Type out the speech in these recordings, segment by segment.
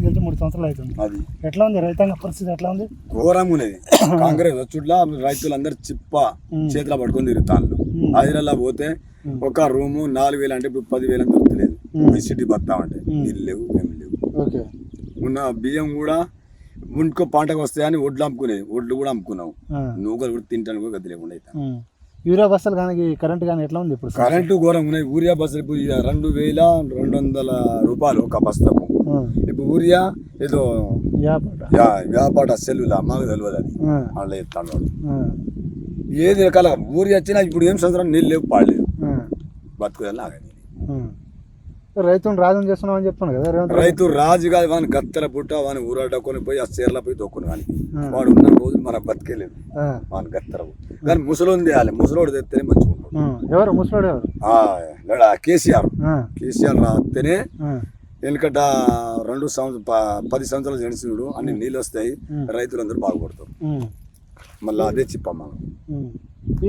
గెలిచి 3 సంవత్సరాలు అవుతుంది. అది ఎట్లా ఉంది రైతాంగ పరిస్థితి? ఎట్లా ఉంది? ఘోరంగా ఉన్నది. కాంగ్రెస్ వచ్చుట్లా రైతులందరూ చిప్ప చేతిలో పట్టుకొని తిరుగుతాను. హైదరాబాద్ పోతే ఒక రూము 4,000 అంటే ఇప్పుడు 10,000 అని దొరుకుతలేదు. సిటీ బతామంటే నీళ్ళు లేవు, ఏమి లేవు. ఉన్న బియ్యం కూడా ఇంకో పంటకు వస్తాయని ఒడ్లు అమ్ముకునేది, ఒడ్లు కూడా అమ్ముకున్నావు. నూకలు కూడా తింటాను కూడా గది లేకుండా అవుతాను. యూరియా బస్సులు కానీ కరెంట్ కానీ ఎట్లా ఉంది ఇప్పుడు? కరెంటు ఘోరంగా ఉన్నాయి. యూరియా బస్సులు ఇప్పుడు 2,200 రూపాయలు ఒక బస్తకు. ఇప్పుడు యూరియా ఏదో వ్యాపార సెల్లులా మాకు తెలియదు, అది అట్లా చెప్తాను వాడు. ఏది రకాల ఊరి వచ్చినా ఇప్పుడు ఏం సంవత్సరం నీళ్ళు లేవు, పాడలేదు, బతుకుదల్లా ఆగండి. రైతును రాజు చేస్తున్నామని చెప్తాను కదా. రైతు రాజు కాదు, వాని గత్తెల పుట్ట వాని ఊరాటకొని పోయి ఆ చీరలో పోయి తొక్కుని కానీ వాడు ఉన్న రోజు మన బతికేలేదు. వాని గత్తెర కానీ ముసలోని తేయాలి, ముసలోడు తెస్తేనే మంచిగా ఉంటుంది. ఎవరు ముసలోడు? ఎవరు? కేసీఆర్ రాస్తేనే. ఎందుకంటే 10 సంవత్సరాలు జడిసినాడు, అన్ని నీళ్ళు వస్తాయి, రైతులందరూ బాగుపడతారు. మళ్ళీ అదే చెప్పమ్మా.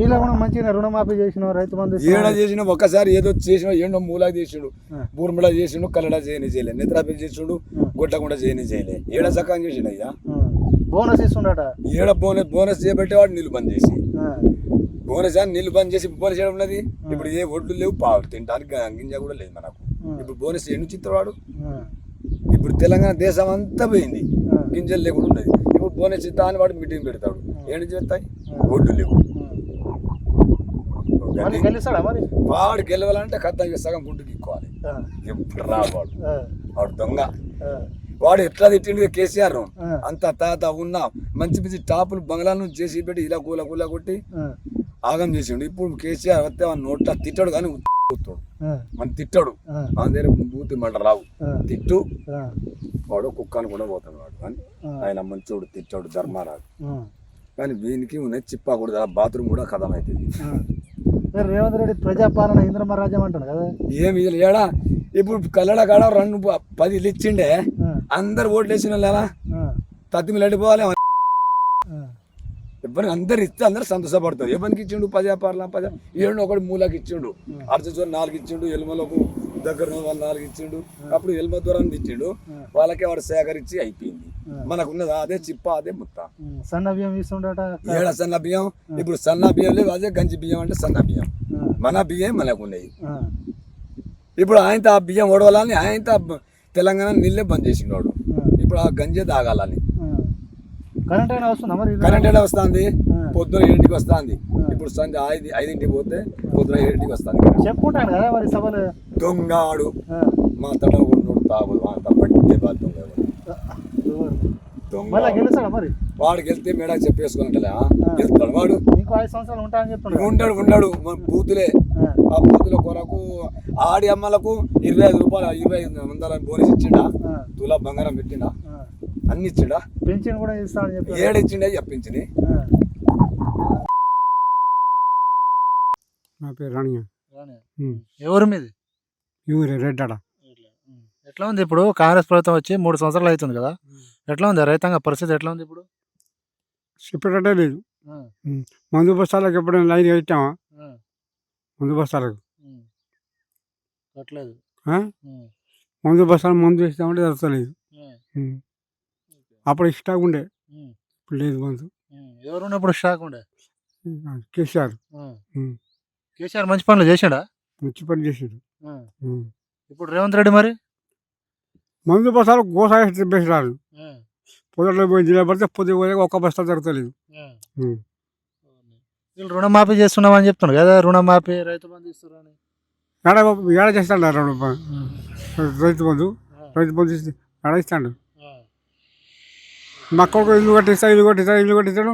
ఇలా కూడా మంచిగా రుణమాఫీ చేసిన రైతు బంధు ఏడా చేసిన ఒక్కసారి ఏదో చేసిన, ఏంటో మూలా చేసిండు, బూర్మడా చేసిండు, కల్లడా చేయలే, నిద్రాపి చేసిండు, గుడ్డకుండా చేయలే. ఏడ సకాం చేసిండు అయ్యా. బోనస్ ఇస్తుండట. ఏడ బోనస్ చేయబట్టేవాడు నీళ్ళు బంద్ చేసి, బోనస్ అని నీళ్ళు బంద్ చేసి బోనస్ చేయడం ఉన్నది. ఇప్పుడు ఏ ఒడ్లు లేవు, తినడానికి గింజ కూడా లేదు మనకు. ఇప్పుడు బోనస్ ఎన్ని చిత్రవాడు. ఇప్పుడు తెలంగాణ దేశం అంతా పోయింది, గింజలు లేకుండా ఉన్నది. ఇప్పుడు బోనస్ ఇస్తా అని వాడు మీటింగ్ పెడతాడు, ఏంటి చేస్తాయి, ఒడ్లు లేవు. వాడు గెలవాలంటే ఖచ్చితంగా సగం గుడ్డుకి ఇక్కోవాలి. ఎప్పుడు రావాడు వాడు దొంగ. వాడు ఎట్లా తిట్టిండు కేసీఆర్ అంత తాత ఉన్న మంచి మంచి టాపులు బంగ్లాలను చేసి పెట్టి ఇలా కూల కొట్టి ఆగం చేసిండు. ఇప్పుడు కేసీఆర్ వస్తే వాడు నోట్లా తిట్టాడు కానీ మన తిట్టాడు, మన దగ్గర బూతి మాట రావు. తిట్టు వాడు కుక్క అనుకుండా పోతాడు వాడు. కానీ ఆయన మంచోడు, తిట్టాడు, ధర్మారాడు. కానీ వీనికి ఉన్నది చిప్పా కూడా, బాత్రూమ్ కూడా కథం అవుతుంది. రేవంత్ రెడ్డి ప్రజాపాలన ఇంద్రమ రాజ్యం అంటాడు కదా. ఏమి ఏడా ఇప్పుడు కల్లడ కాడ 10 ఇచ్చిండే, అందరు ఓట్లు వేసిన వాళ్ళు ఎలా తత్తిమిలు అడిపోవాలి. ఎవరికి అందరు ఇస్తే అందరు సంతోషపడతారు. ఎవరికి ఇచ్చిండు ప్రజాపాలన 7 ఒకటి మూలకి ఇచ్చిండు, అర్చచోరు 4 ఇచ్చిండు, ఎల్మలకు దగ్గర వాళ్ళు 4 ఇచ్చిండు. అప్పుడు ఎల్మ దూరాన్ని ఇచ్చిండు, వాళ్ళకే వాడు సేకరించి అయిపోయింది. మనకున్నది అదే చిప్ప, అదే ముత్త. సన్న బియ్యం ఇస్తుండట. ఏడా సన్న బియ్యం? ఇప్పుడు సన్న బియ్యం లేదు, అదే గంజి బియ్యం అంటే సన్న బియ్యం. మన బియ్యం మనకు ఉన్నాయి. ఇప్పుడు ఆయనతో ఆ బియ్యం ఓడవాలని ఆయనతో తెలంగాణ నీళ్ళే బంద్ చేసిండు వాడు. ఇప్పుడు ఆ గంజే తాగాలని. కరెంట్ అయినా వస్తుందా మరి? కరెంట్ ఎలా వస్తుంది? పొద్దున 7కి వస్తుంది. ఇప్పుడు సంధ్య 5కి పోతే పొద్దున 7కి వస్తుంది. చెప్పుకుంటాను కదా మరి సభలు. దొంగాడు మా తడ కొడు తాగుడు పట్టే దొంగ. వాడు గెలిస్తే మేడా చెప్పేసుకున్నట్లే గెలుస్తాడు వాడు. ఇంకో 5 సంవత్సరాలు ఉంటాడని చెప్తాడు. ఉండడు బూతులే. ఆ బూతుల కొరకు ఆడి అమ్మలకు 25 రూపాయలు 2500 బోనస్ ఇచ్చిండా, తులా బంగారం పెట్టిండా, అన్ని ఇచ్చిండా. పెన్షన్ కూడా ఇస్తాడని చెప్పి 7 ఇచ్చిండే చెప్పించింది. నా పేరు రాణియా. ఎవరు మీది? రెడ్డాడ. ఎట్లా ఉంది ఇప్పుడు? కాంగ్రెస్ ప్రభుత్వం వచ్చి 3 సంవత్సరాలు అవుతుంది కదా. ఎట్లా ఉంది రైతాంగ పరిస్థితి? ఎట్లా ఉంది ఇప్పుడు? చెప్పేటట్టే లేదు. మందు బస్తాలకు ఎప్పుడైనా లైన్ కట్టామా? మందు బస్తాలకు కట్టలేదు. మందు బస్తాలు మందు వేస్తామంటే జరుగుతలేదు. అప్పుడు స్టాక్ ఉండే, ఇప్పుడు లేదు మందు. ఎవరు ఉన్నప్పుడు స్టాక్ ఉండే? కేసీఆర్. కేసీఆర్ మంచి పనులు చేసాడా? మంచి పని చేసాడు. ఇప్పుడు రేవంత్ రెడ్డి మరి మందు బస్తాలు గోసాయి బెస్తారు. పొద్దులో పోయి జిల్లా పడితే పొద్దు ఒక్క బస్తా జరుగుతలేదు. వీళ్ళు రుణమాఫీ చేస్తున్నామని చెప్తున్నారు కదా. రుణమాఫీ, రైతు బంధు ఇస్తున్నారని ఏడ చేస్తాడు రైతు బంధు. రైతు బంధు ఏడ ఇస్తాడు. మా కొడుకు ఇల్లు కట్టిస్తాడు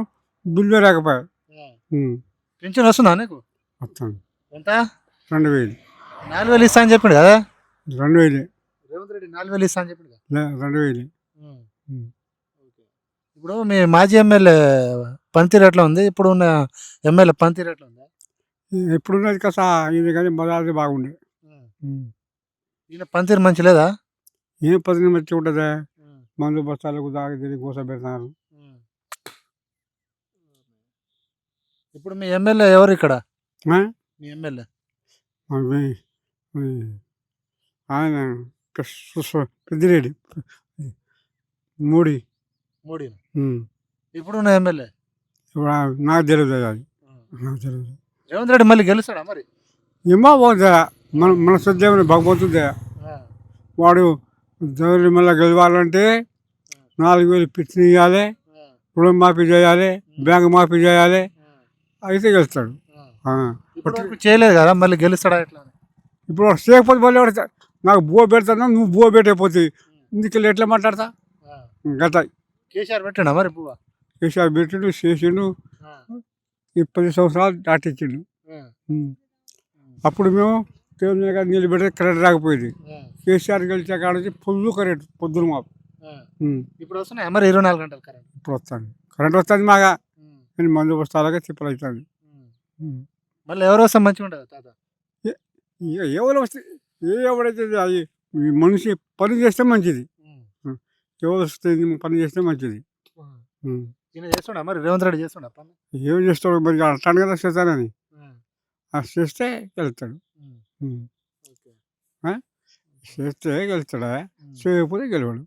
బిల్లు రాకపోయా. పెన్షన్ వస్తుందా నీకు? వస్తాను. ఎంత? 2,000. 4,000 ఇస్తా అని చెప్పిండు కదా. 2,000. రేవంత్ రెడ్డి 4,000 ఇస్తా అని చెప్పిండు కదా. 2,000. ఇప్పుడు మీ మాజీ ఎమ్మెల్యే పనితీరు ఎట్లా ఉంది? ఇప్పుడు ఉన్న ఎమ్మెల్యే పనితీరు ఎట్లా ఉంది? ఇప్పుడున్నది కాస్త ఇది కానీ మొదలది బాగుండే. ఈయన పనితీరు మంచి లేదా? ఏం పని మంచి ఉంటుందా? మందు బస్తాలకు దాగి తిరిగి గోస పెడతారు. ఇప్పుడు మీ ఎమ్మెల్యే ఎవరు ఇక్కడ? మీ ఎమ్మెల్యే ఆయన పెద్దిరెడ్డి. మూడి మోడీ ఉమ్. ఇప్పుడున్న ఎమ్మెల్యే ఇప్పుడు నాకు తెలియదు అది నాకు తెలియదు రేవంత్ రెడ్డి మళ్ళీ గెలుస్తాడా మరి? ఏమో పోతుందా మన సద్దేవుని భగవంతుడే వాడు దేవుని మళ్ళీ గెలవాలంటే 4,000 పిచ్చి ఇవ్వాలి, రుణం మాఫీ చేయాలి, బ్యాంక్ మాఫీ చేయాలి, అయితే గెలుస్తాడు. ఆ. ఇప్పుడు చేయలేదు కదా, మళ్ళీ గెలుస్తాడా ఎట్లా అని? ఇప్పుడు వాడు చేయకపోతే మళ్ళీ వాడు నాకు బువ్వ పెడతాను, నువ్వు బువ్వ పెట్టైపోతుంది, ఇందుకెళ్ళి ఎట్లా మాట్లాడతా గత కేసీఆర్ పెట్టినా మరి పువ్వా? కేసీఆర్ పెట్టిండు చేసిండు, ఈ 10 సంవత్సరాలు దాటించిండు. అప్పుడు మేము దేవుని మీద నీళ్ళు పెడితే కరెంట్ రాకపోయింది. కేసీఆర్ గెలిచే కాడ నుంచి ఫుల్ కరెంట్ పొద్దున మాకు. ఇప్పుడు వస్తున్నాయి మరి 24 గంటలు కరెంట్. ఇప్పుడు వస్తుంది కరెంట్ వస్తుంది మాగా, నేను మందు బస్తాలుగా తిప్పలు అవుతుంది. మళ్ళీ ఎవరు వస్తే మంచిగా ఉంటుంది తాత? ఇక ఎవరు వస్తే ఎవరైతే అది ఈ మనిషి పని చేస్తే మంచిది, ఎవరు వస్తే పని చేస్తే మంచిది. ఈయన చేస్తుండా మరి రేవంత్ రెడ్డి చేస్తుండా పని? ఏం చేస్తాడు మరి అంటాను కదా చేస్తానని, అది చేస్తే గెలుస్తాడు. చేస్తే గెలుస్తాడా, చేయకపోతే గెలవడు.